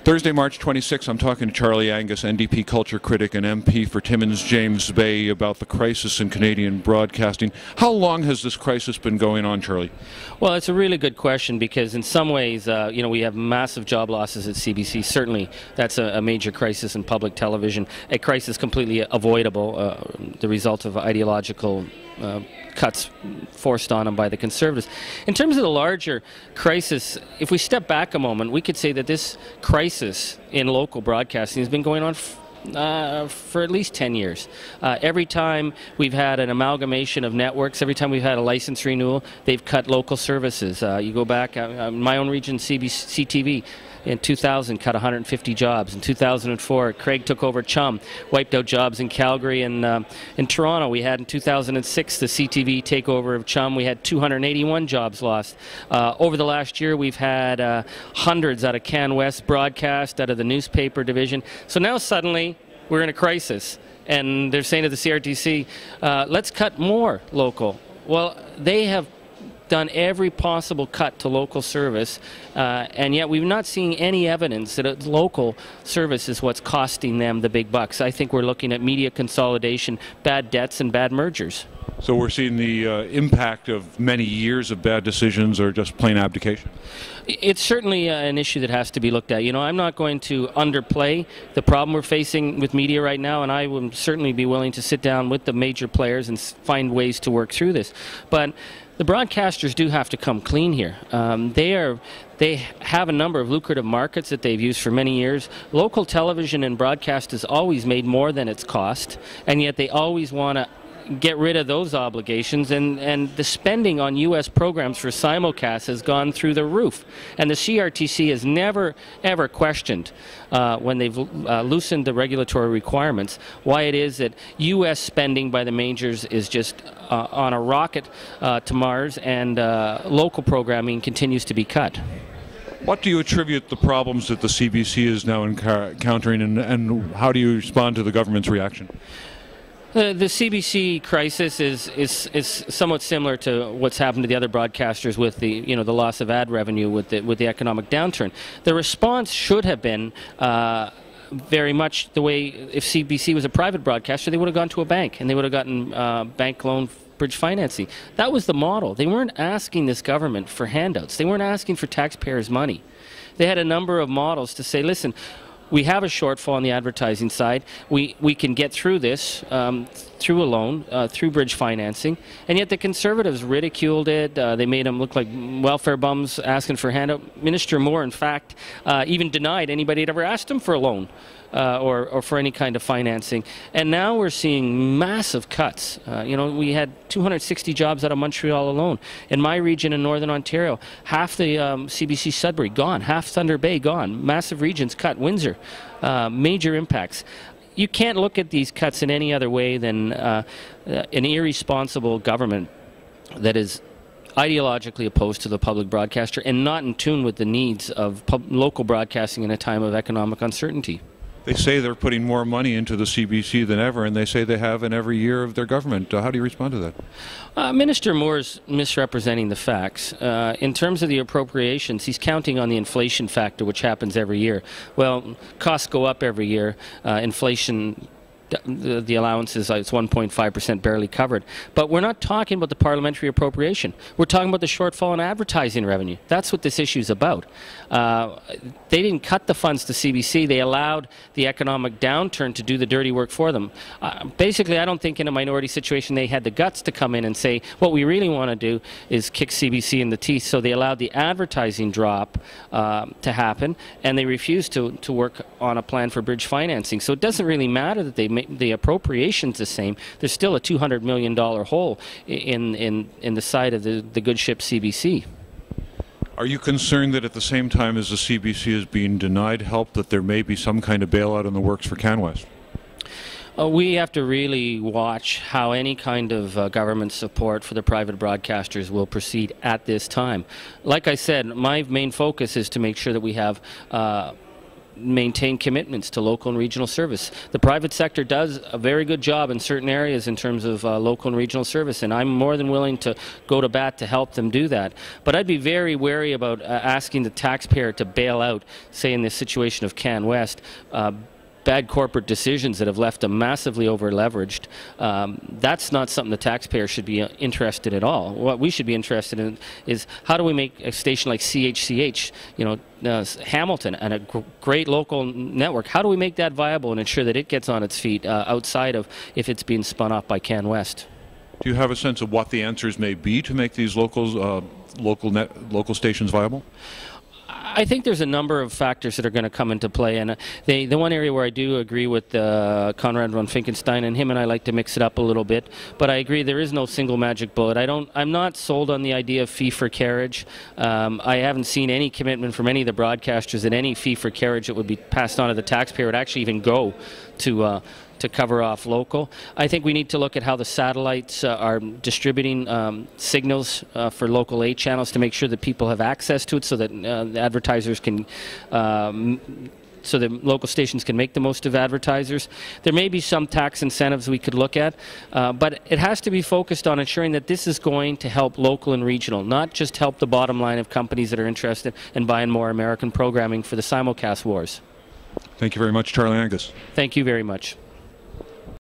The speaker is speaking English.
Thursday, March 26, I'm talking to Charlie Angus, NDP culture critic and MP for Timmins James Bay, about the crisis in Canadian broadcasting. How long has this crisis been going on, Charlie? Well, it's a really good question, because in some ways, we have massive job losses at CBC. Certainly, that's a major crisis in public television, a crisis completely avoidable, the result of ideological cuts forced on them by the Conservatives. In terms of the larger crisis, if we step back a moment, we could say that this crisis in local broadcasting has been going on for at least 10 years. Every time we've had an amalgamation of networks, every time we've had a license renewal, they've cut local services. You go back, my own region, CBC TV, in 2000 cut 150 jobs. In 2004, Craig took over Chum, wiped out jobs in Calgary and in Toronto. We had in 2006 the CTV takeover of Chum. We had 281 jobs lost. Over the last year, we've had hundreds out of Can West Broadcast, out of the newspaper division. So now suddenly we're in a crisis, and they're saying to the CRTC, let's cut more local. Well, they have done every possible cut to local service, and yet we've not seen any evidence that a local service is what's costing them the big bucks. I think we're looking at media consolidation, bad debts, and bad mergers. So we're seeing the impact of many years of bad decisions, or just plain abdication? It's certainly an issue that has to be looked at. I'm not going to underplay the problem we're facing with media right now, and I will certainly be willing to sit down with the major players and find ways to work through this. But the broadcasters do have to come clean here. They have a number of lucrative markets that they've used for many years. Local television and broadcast has always made more than its cost, and yet they always want to get rid of those obligations, and the spending on U.S. programs for simulcast has gone through the roof. And the CRTC has never, ever questioned, when they've loosened the regulatory requirements, why it is that U.S. spending by the majors is just on a rocket to Mars, and local programming continues to be cut. What do you attribute the problems that the CBC is now encountering, and how do you respond to the government's reaction? The CBC crisis is somewhat similar to what's happened to the other broadcasters with the the loss of ad revenue with the economic downturn. The response should have been very much the way, if CBC was a private broadcaster, they would have gone to a bank and they would have gotten bank loan bridge financing. That was the model. They weren't asking this government for handouts. They weren't asking for taxpayers' money. They had a number of models to say, listen, we have a shortfall on the advertising side. We can get through this through a loan, through bridge financing, and yet the Conservatives ridiculed it. They made them look like welfare bums asking for a handout. Minister Moore, in fact, even denied anybody had ever asked him for a loan or for any kind of financing. And now we're seeing massive cuts. We had 260 jobs out of Montreal alone. In my region in Northern Ontario, half the CBC Sudbury gone, half Thunder Bay gone, massive regions cut, Windsor, major impacts. You can't look at these cuts in any other way than an irresponsible government that is ideologically opposed to the public broadcaster and not in tune with the needs of local broadcasting in a time of economic uncertainty. They say they're putting more money into the CBC than ever, and they say they have in every year of their government. How do you respond to that? Minister Moore's misrepresenting the facts. In terms of the appropriations, he's counting on the inflation factor, which happens every year. Well, costs go up every year. Inflation, the allowances, it's 1.5% barely covered. But we're not talking about the parliamentary appropriation. We're talking about the shortfall in advertising revenue. That's what this issue is about. They didn't cut the funds to CBC. They allowed the economic downturn to do the dirty work for them. Basically, I don't think in a minority situation they had the guts to come in and say, what we really want to do is kick CBC in the teeth. So they allowed the advertising drop to happen, and they refused to work on a plan for bridge financing. So it doesn't really matter that they made the appropriations the same. There's still a $200 million hole in the side of the good ship CBC. Are you concerned that at the same time as the CBC is being denied help, that there may be some kind of bailout in the works for CanWest? We have to really watch how any kind of government support for the private broadcasters will proceed at this time. Like I said, my main focus is to make sure that we have maintain commitments to local and regional service. The private sector does a very good job in certain areas in terms of local and regional service, and I'm more than willing to go to bat to help them do that. But I'd be very wary about asking the taxpayer to bail out, say in this situation of Can West, bad corporate decisions that have left them massively over-leveraged. That's not something the taxpayer should be interested in at all. What we should be interested in is how do we make a station like CHCH, Hamilton, and a great local network, how do we make that viable and ensure that it gets on its feet outside of if it's being spun off by Can West? Do you have a sense of what the answers may be to make these local stations viable? I think there's a number of factors that are going to come into play, and the one area where I do agree with Conrad von Finkenstein, and him and I like to mix it up a little bit, but I agree there is no single magic bullet. I'm not sold on the idea of fee for carriage. I haven't seen any commitment from any of the broadcasters that any fee for carriage that would be passed on to the taxpayer would actually even go to cover off local. I think we need to look at how the satellites are distributing signals for local A channels to make sure that people have access to it so that advertisers can so that local stations can make the most of advertisers. There may be some tax incentives we could look at, but it has to be focused on ensuring that this is going to help local and regional, not just help the bottom line of companies that are interested in buying more American programming for the simulcast wars. Thank you very much, Charlie Angus. Thank you very much.